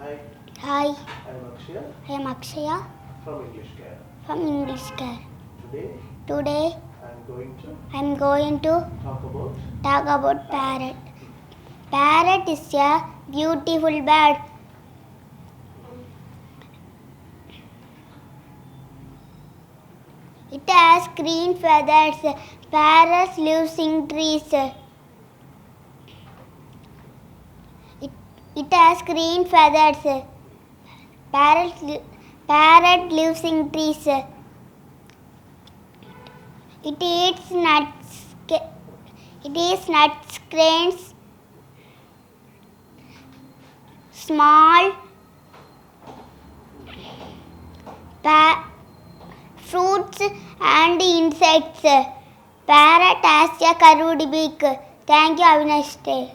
Hi, I am Akshaya I am Akshaya from English Care. from English Care. Today Today I am going to talk about Parrot. Parrot is a beautiful bird. It has green feathers. Parrot lives in trees. It has green feathers. Parrot lives in trees. It eats nuts. It eats nuts, grains, small fruits and insects. Parrot has a curved beak. Thank you. Have a nice day.